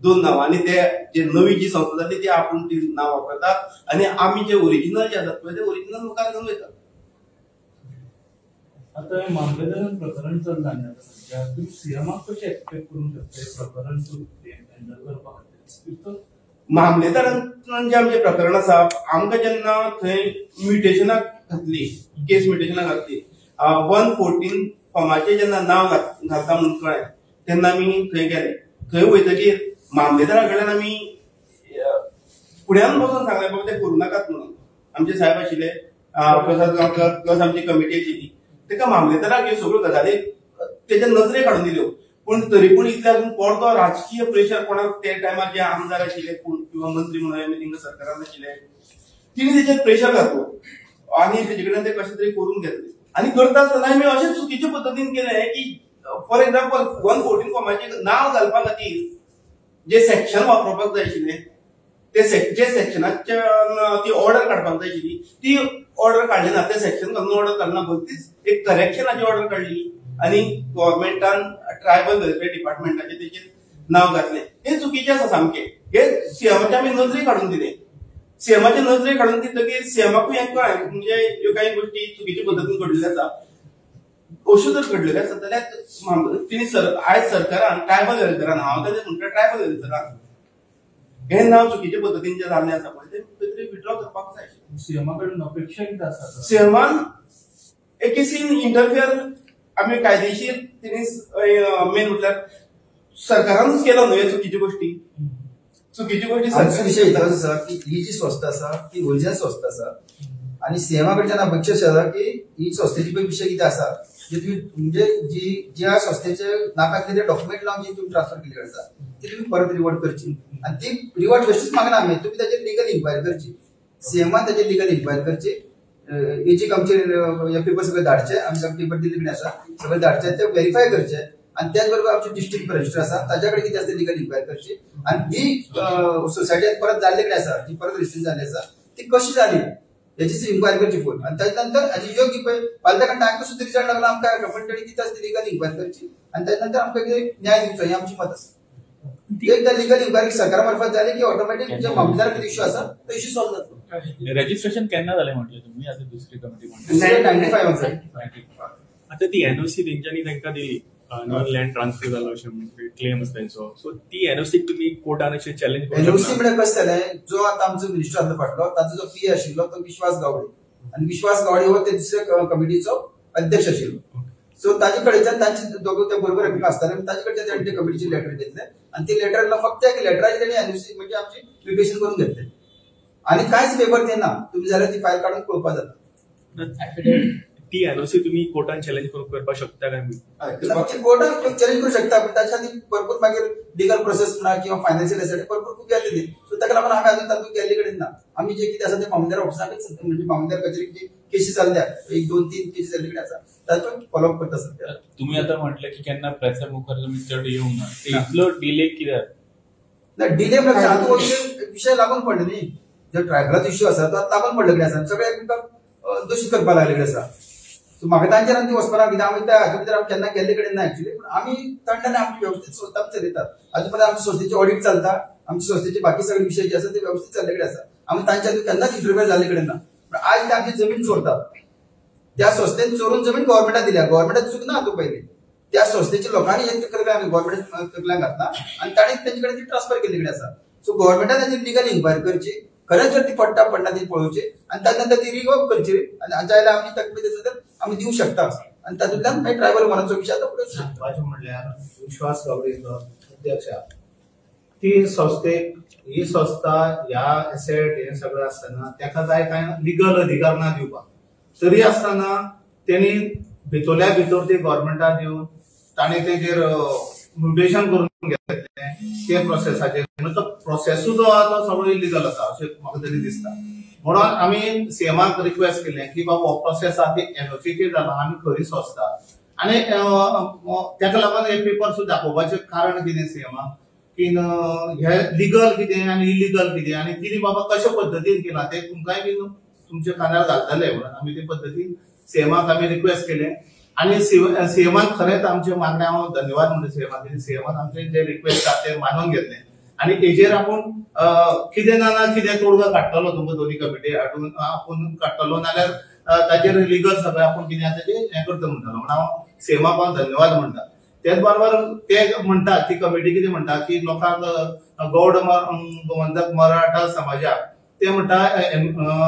2 नांवां आनी ते जे नवी जी संस्था जाली ती आपूण ती नांव वापरतात आनी आमी जे ओरिजिनल जे आसात पळय ते ओरिजिनल मुखार घेवन वयतात. आता हे मामलेदारान प्रकरण चल्लां न्ही आतां सध्या तुम्ही सीएमाक कशें एक्सपेक्ट करूंक शकता हे प्रकरण हँडल करपा खातीर. मामलेदारान जे आमचे प्रकरण आसा आमकां जेन्ना थंय म्युटेशनाक घातली केस म्युटेशनाक घातली 114 फॉर्माचें जेन्ना नांव घालता म्हणून कळ्ळें तेन्ना आमी थंय गेले. थंय वयतकीर मामलेदारा कडल्यान आमी फुड्यान बसून सांगलें बाबा तें करूं नाकात म्हणून. आमचे साहेब आशिल्ले प्रसाद गांवकर प्लस आमची कमिटी आशिल्ली तेका मामलेदाराक ह्यो सगळ्यो गजाली तेच्या नजरेक हाडून दिल्यो. पूण तरी पूण इतले आजून परतो राजकीय प्रेशर कोणाक ते टायमार जे आमदार आशिल्ले किंवा मंत्री म्हणून आमी तिंका सरकारान आशिल्ले तिने त्याच्यात प्रेशर घातलो आणि त्याचे कडेन ते कशें तरी करून घेतले आणि करता आसतना मी अशेंच चुकीच्या पद्दतीन केलें की फॉर एक्झाम्पल 114 फॉर्माचें नांव घालपा खातीर जे सेक्शन वापरपाक जाय आशिल्लें जे सेक्शनाच्या ती ऑर्डर काडपाक जाय आशिल्ली ती ऑर्डर काडली ना, ते सेक्शन घालून ऑर्डर काडना, भलतीच एक करेक्शनाची ऑर्डर काडली आणि गव्हर्नमेंटान ट्रायबल वेलफेअर डिपार्टमेंटाचे तेचेर नाव घातलें. हे चुकीचें आसा सामकें. हे सीएमाचे आमी नजरे काडून दिले. सीएमाचे नजरे काडून दितकीर सीएमाकूय हें कळ्ळें म्हणजे ह्यो कांय गोष्टी चुकीच्या पद्दतीन घडलेल्यो आसा. अश्यो जर घडलेल्यो आसा जाल्यार तिणी आयज सरकारान ट्रायबल वेलफेअरान, हांव तर म्हणटा ट्रायबल वेलफेअरान हे नाव चुकीच्या पद्दतीन जे जाल्लें आसा पळय ते तरी विड्रॉ करपाक जाय. सीएमा कडून अपेक्षा कितें आसा? सीएमान एक केसीन इंटरफियर आमी कायदेशीर तिणी मेन म्हटल्यार सरकारानूच केलो न्हू हे चुकीच्यो गोष्टी विषय इतलोच आसा की ही जी संस्था आसा ती ओरिजिनल संस्था आसा आणि सीएमा कडच्यान अपेक्षा अशी आसा की ही संस्थेची विषय कितें आसा जे तुम्ही म्हणजे ज्या संस्थेचे नाकातले ते डॉक्युमेंट लावून जे तुम्ही ट्रान्सफर केले आसा ते तुम्ही परत रिवर्ट करची आणि ती रिवर्ट बेश्टीच मागना आमी, तुम्ही त्याचेर लिगल इन्क्वायरी करची. सीएमान त्याचेर लिगल इन्क्वायरी करची. हेची आमचे पेपर सगळे धाडचे, आमी सगळे पेपर दिले कडेन आसा सगळे धाडचे, ते व्हेरीफाय करचे आणि त्याच बरोबर आमचे डिस्ट्रिक्ट रजिस्टर आसा ताच्याकडे कितें आसा लिगल इन्क्वायरी करची आणि जी सोसायटी परत जाल्ले कडेन आसा जी परत रजिस्ट्रेशन जाल्ली आसा ती कशी जाली याची इन्क्वायरी करची फुल आणि त्याच्यानंतर हाजी योग्य पळय फाल्यां ताका टायम सुद्दां रिजल्ट लागला आमकां गव्हर्नमेंटाने कितें आसा लिगल इन्क्वायरी करची आणि त्याच्यानंतर आमकां न्याय दिवचो हें आमची मत आसा. एकदा लिगल इन्क्वायरी सरकारा मार्फत जाली की ऑटोमॅटिक जे मामलेदार कितें इश्यू आसा तो इश्यू सॉल्व जातलो. रजिस्ट्रेशन केन्ना जालें म्हटलें तुम्ही आता दुसरी कमिटी 95 आता ती एनओसी तेंच्यांनी तांकां दिली नॉन लँड ट्रान्सफर जालो अशें म्हणजे क्लेम आसा तेंचो, सो ती एनओसी तुम्ही कोर्टान अशें चॅलेंज करूं शकता? एनओसी म्हणजे कसं जालें, जो आता आमचो मिनिस्टर आसलो फाटलो ताचो जो पीए आशिल्लो तो विश्वास गावडे आणि विश्वास गावडे हो ते दुसऱ्या कमिटीचो अध्यक्ष आशिल्लो. सो ताजे कडेच्यान तांचे दोघे ते बरोबर एकमेक आसताले ताजे कडच्यान तांणी ते कमिटीचे लेटर घेतले आणि ते लेटरला फक्त एक लेटराचे तांणी एनओसी म्हणजे आमची म्युटेशन करून घेतले आणि कांयच पेपर देना. तुम्ही जाल्यार ती फायल काढून पळोवपा जाता. ती एनओसी तुम्ही कोर्टान चॅलेंज करून करपाक शकता काय? कोर्टान चॅलेंज करू शकता पण त्याच्या आधी भरपूर मागीर लिगल प्रोसेस म्हणा किंवा फायनान्शियल एसेट भरपूर खूप गेले सो ताका लागून आम्ही अजून तातूंत गेल्ले कडेन ना. आमी जे कितें आसा ते मामलेदार ऑफिसाकच म्हणजे मामलेदार कचेरीक जे केसी जाल्ल्या 1-2-3 केसी जाल्ले कडेन आसा तातूंत फॉलोअप करता सध्या. तुम्ही आता म्हटलं की केन्ना प्रेसर मुखार तुम्ही चढ येवंक ना, ते इतलो डिले कित्याक? ना डिले म्हणजे हातूंत विषय लागून पडले न्ही, जो ट्रायबलाचो इश्यू आसा तो लागून पडले कडेन आसा, सगळे एकमेकांक दोशी करपाक लागले कडेन आसा. सो म्हाका तांचेर आनी वचपाना कित्याक आमी त्या हातूंत भितर आमी केन्ना गेल्ले कडेन ना एक्चुअली, पूण आमी तंडाने आमची वेवस्थीत संस्था चलयतात. हातूंत पर्यंत आमच्या संस्थेचे ऑडिट चलता, आमच्या संस्थेचे बाकी सगळे विषय जे आसा ते वेवस्थीत चल्ले कडेन आसा. आमी तांच्या हातूंत केन्नाच इंटरफियर जाल्ले कडेन ना. पण आज ते आमची जमीन चोरतात. त्या संस्थेन चोरून जमीन गव्हर्नमेंटाक दिल्या, गव्हर्नमेंटाक चूक ना हातूंत पयलीं. त्या संस्थेच्या लोकांनी हे तक्रार आमी गव्हर्नमेंट तकल्यान घातला आणि तांणी तेंचे कडेन ती ट्रान्सफर केल्ली कडेन आसा. सो गव्हर्नमेंटान ताची लिगल इन्क्वायरी करची, खरेंच जर ती पडटा ती पळोवची आणि त्यानंतर ती रिवर्क करची आणि जायला आमची तकलीफ आसा तर आमी दिवंक शकता आणि तातूंतल्यान मागीर ट्रायबल वनाचो विशय आतां फुडें म्हटल्यार विश्वास गावडेचो अध्यक्ष ती संस्थेक ही संस्था ह्या एसेट हे सगळें आसतना ताका जाय काय लिगल अधिकार ना दिवपाक. तरी आसतना तेणी भितरल्या भितर ते गव्हर्नमेंटाक दिवन ताणें तेजेर म्युटेशन करून घेतलें ते प्रोसेसाचेर. तो प्रोसेसू जो आसा तो सगळो इलिगल आसा अशें म्हाका तरी दिसता. म्हणून आमी सीएमाक रिक्वेस्ट केलें की बाबा हो प्रोसेस आसा ते एनओसीचेर जाला, आमी खरी संस्था आनी ताका लागून हे पेपर सुद्दां दाखोवपाचें कारण कितें सीएमाक की हे लिगल कितें आनी इलिगल कितें आनी तिणी बाबा कशे पद्दतीन केला ते तुमकांय बी तुमच्या कानार घालतले म्हणून आमी ते पद्दतीन सीएमाक आमी रिक्वेस्ट केलें आणि सीएमान खरेंच आमचे मान्य हांव धन्यवाद म्हणटा सीएमाक. सीएमान आमचे जे रिक्वेस्ट आसा ते मानून घेतले आणि हेजेर आपूण कितें ना कितें तोडगो काडटलो तुमकां दोन्ही कमिटी हाडून आपूण काडटलो नाल्यार ताचेर लिगल सगळें आपूण कितें आसा तें हें करता म्हणटालो म्हणून हांव सीएमाक हांव धन्यवाद म्हणटा. त्याच बरोबर ते म्हणटा ती कमिटी कितें म्हणटा की लोकांक गौड गोमंतक मराठा समाजाक ते म्हणटा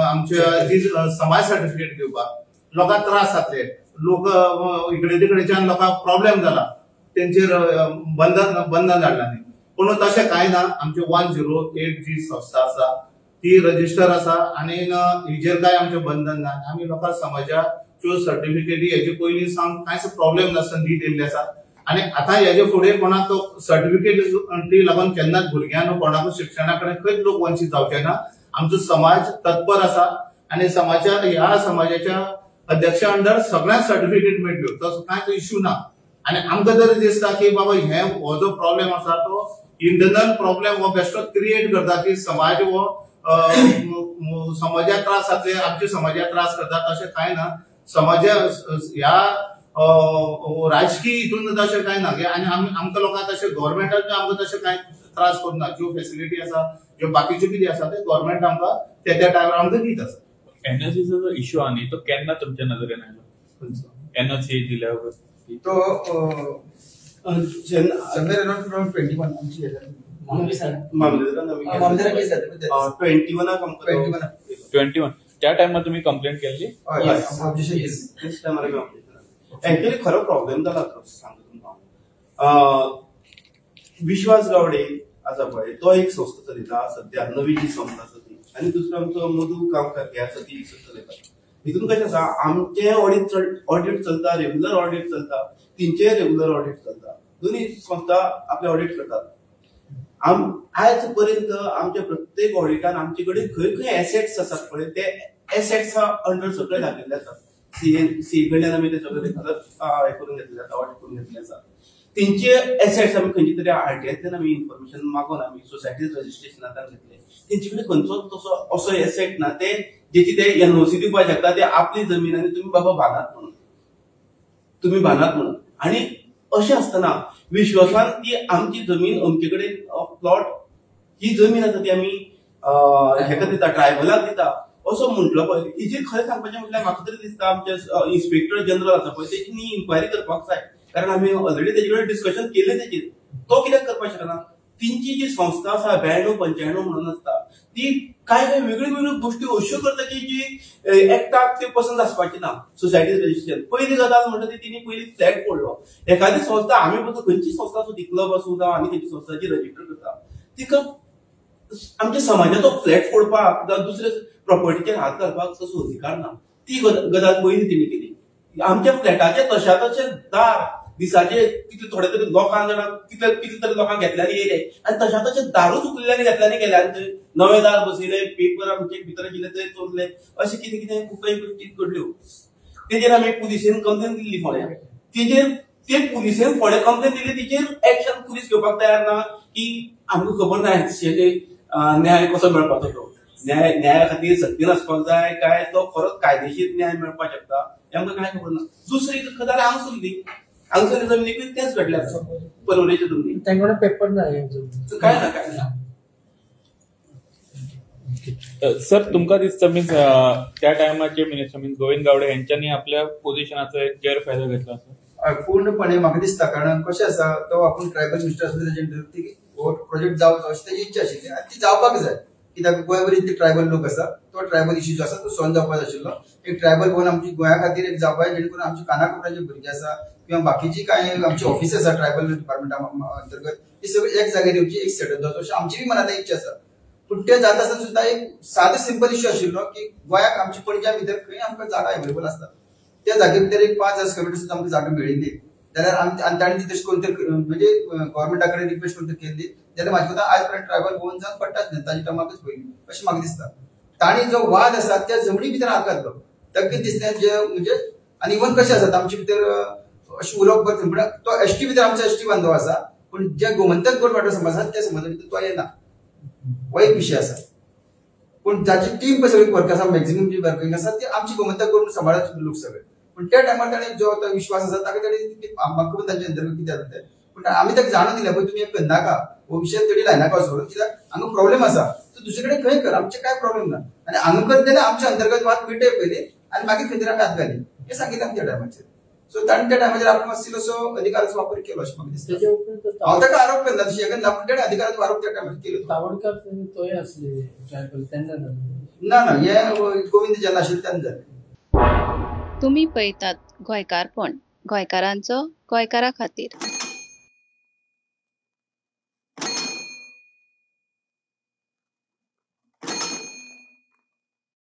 आमच्या जी समाज सर्टिफिकेट दिवपाक लोकांक त्रास जातले, लोक इकडे तिकडेच्यान लोकांक प्रॉब्लेम जाला, तेंचेर बंधन धाडला न्ही. पूण तशें कांय ना. आमचे 108 जी संस्था आसा ती रजिस्टर आसा आणि हेजेर काय आमचे बंधन ना. आमी लोकांक समाजाच्यो सर्टिफिकेटी हेजे पयलीं सावन कांयच प्रॉब्लेम नासतना दीत येयल्ले आसा आणि आता हेजे फुडें कोणाक तो सर्टिफिकेट लागून केन्नाच भुरग्यांक कोणाकूच शिक्षणा कडेन खंयच लोक वंचीत जावचे ना. आमचो समाज तत्पर आसा आणि ह्या समाजाच्या अध्यक्षा अंडर सगळ्यांक सर्टिफिकेट मेळटल्यो, तसो कांय इश्यू ना. आणि आमकां तरी दिसता की बाबा हो जो प्रॉब्लेम आसा तो इंटरनल प्रॉब्लेम हो बेश्टो क्रिएट करता की समाज हो समाजाक त्रास जातले, आमच्या समाजाक त्रास करता तशें कांय ना. ह्या राजकीय हितून तशें कांय ना. आणि आमकां लोकांक तशें गव्हर्मेंटान आमकां तशें कांय त्रास करना. ज्यो फॅसिलिटी आसा ज्यो बाकीच्यो कितें आसा ते गव्हर्मेंट आमकां त्या टायमार आमकां दीत आसा. एनर्जीचा जो इश्यू आहे तो केन्ना तुमच्या नजरेन आयलो? एनर्जी दिल्यावर तो somewhere around 21 आमची मामलेदारान 21 त्या टायमार तुम्ही कंप्लेंट केली? ऍक्च्युअली खरो प्रॉब्लेम जाला सांगता तुमकां. विश्वास गावडे आसा पळय तो एक संस्था चलयता सध्या, नवी जी संस्था आसा ती, आणि दुसरो आमचो मधू गांवकर आसा ती चलयता. हितून कशें आसा आमचे ऑडिट चलता, रेग्युलर ऑडिट चलता, तिंचे रेग्युलर ऑडिट चलता, दोन्ही संस्था आपले ऑडिट करतात. आज पर्यंत आमच्या प्रत्येक ऑडिटान आमचे कडेन खंय खंय एसेट्स आसात पळय ते एसेट्स अंडर सगळे दाखयल्ले आसात. सी कडल्यान आमी ते सगळे हे करून घेतले आसा, ऑडिट करून घेतले आसा. तेंचे एसेट्स आमी खंयची तरी आरटीआयतल्यान आमी इन्फॉर्मेशन मागून आमी सोसायटीज रजिस्ट्रेशनांतल्यान घेतले. तेंचे कडेन खंयचो तसो असो एसेट ना ते जेची ते एनओसी दिवपाक शकता. ते आपली जमीन आनी तुम्ही बाबा बांदात म्हणून आणि अशें आसतना विश्वासान ती आमची जमीन अमके कडेन प्लॉट ही जमीन आसा ती आमी हेका दिता, ट्रायबलाक दिता असो म्हटलो पळय. हेजेर खरें सांगपाचें म्हटल्यार म्हाका तरी दिसता आमचे इन्स्पेक्टर जनरल आसा पळय तेची न्ही इन्क्वायरी करपाक जाय. कारण आमी ऑलरेडी तेजे कडेन डिस्कशन केलें तेजेर. तो कित्याक करपाक शकना? तिंची जी संस्था आसा 92-95 म्हणून आसता ती काय वेगळ्यो गोष्टी अश्यो करता की जी एकटाक ते पसंत आसपाची ना. सोसायटी रजिस्ट्रेशन पहिली गजाल म्हणटा ती तिणी पयली फ्लॅट फोडलो. एखादी संस्था आमी बघून खंयची संस्था आसूं ती क्लब आसूं जावं आनी खंयची संस्था जी रजिस्टर करता तिका आमच्या समाजाचो फ्लॅट फोडपाक जावं दुसऱ्या प्रॉपर्टीचेर हात घालपाक तसो अधिकार ना. ती गजाल पयली तिणी केली. आमच्या फ्लॅटाचे तशा तशे दार दिसाचे कितले थोडे तरी लोकांक जाणां कितले तरी लोकांक घेतल्यानी येयले आनी तशा तशे दारूच उकळिल्ल्यानी घेतल्यानी गेले आनी थंय नवे दार बसयले, पेपर आमचे भितर आशिल्ले ते चोरले, अशें कितें कितें खूब काही गोष्टी घडल्यो. तेजेर आमी पुलिसेन कंप्लेन दिल्ली फोंड्या. तेजेर ते पुलिसेन फोंड्या कंप्लेन दिली, तेजेर एक्शन पुलीस घेवपाक तयार ना की आमकां खबर ना न्याय कसो मेळपाचो तो. न्याया खातीर सत्य आसपाक जाय काय तो खरोच कायदेशीर न्याय मेळपाक शकता हें आमकां कांय खबर ना. दुसरी गजाल हांगसर जमनीक तेच घडले परवरेच्या जमनीक तांकडे पेपर ना काय ना. सर तुमका दिसता मीन्स त्या टायमाचे मिनिस्टर मीन्स गोविंद गावडे यांच्यानी आपल्या पोझिशनाचो एक गैरफायदा घेतला असं पूर्णपणे म्हाका दिसता. कारण कशें आसा तो आपूण ट्रायबल मिनिस्टर आसलो तेजे हो प्रोजेक्ट जावचो अशी तेजी इच्छा आशिल्ली आनी ती जावपाक जाय. कित्याक गोंयभर इतले ट्रायबल लोक आसा तो ट्रायबल इश्यू जो आसा तो सॉल्व जावपाक आशिल्लो. एक ट्रायबल भवन आमची गोंया खातीर एक जावपाक जेणे करून आमची कानाकोपऱ्याचे भुरगे आसा किंवा बाकीची काय आमची ऑफिस आसा ट्रायबल डिपार्टमेंटा अंतर्गत ती सगळी एक जाग्यार येवची, एक सेटल जावचो अशी आमची बी मनात इच्छा आसा. पूण ते जाता आसतना सुद्दां एक सादो सिंपल इश्यू आशिल्लो की गोंयाक आमच्या पणज्या भितर खंय आमकां जागा अवेलेबल आसता. त्या जागे भितर एक 5,000 स्क्वेअर मीटर सुद्दां आमकां जागा मेळिल्ली जाल्यार आनी ताणी ती तशी कोणतरी म्हणजे गव्हर्मेंटा कडेन रिक्वेस्ट कोणतरी केल्ली जाल्यार म्हाजे कोता आयज पर्यंत ट्रायबल भवन जावन पडटाच न्ही ताची टमाकच पयली अशें म्हाका दिसता. ताणी जो वाद आसा त्या जमनी भितर हात घातलो ताका दिसलें जे म्हणजे आनी इवन कशें आसा आमचे भितर अशें उलोवप करता म्हणल्यार तो एसटी भितर आमचो एसटी बांदव आसा पूण जे गोमंतक गोटवाटो समाज आसा त्या समाजा भितर तो येना. हो एक विशय आसा. पूण जाची टीम पळय सगळी वर्क आसा मॅक्झिमम जी वर्किंग आसा ती आमची गोमंतक करून सांबाळत लोक सगळे. पण त्या टायमार ताणें जो तो विश्वास आसा ताका ताणें म्हाका तांचे अंतर्गत कितें जाता तें पूण आमी ताका जाणून दिलें पळय तुमी हें करनाका हो विशय तरी लायनाका असो कित्याक हांगा प्रॉब्लेम आसा तूं दुसरे कडेन खंय कर आमचें कांय प्रॉब्लेम ना आनी हांगा करता जाल्यार आमचे अंतर्गत वाद मिटय पयलीं आनी मागीर खंय तरी आमी हात घाली हें सांगिल्लें आमी त्या टायमाचेर. सो ताणें त्या टायमाचेर आपूण मातसो इल्लोसो अधिकाराचो वापर केलो अशें म्हाका दिसता. हांव ताका आरोप करना तशें हें ना पूण ताणें अधिकाराचो आरोप त्या टायमार केलो. तावडकर तोय आसले ट्रायबल तेन्ना ना हें गोविंद जेन्ना आशिल्लें तेन्ना जालें. तुम्ही पळयतात गोंयकारपण, गोंयकारांचो गोंयकारा खातीर.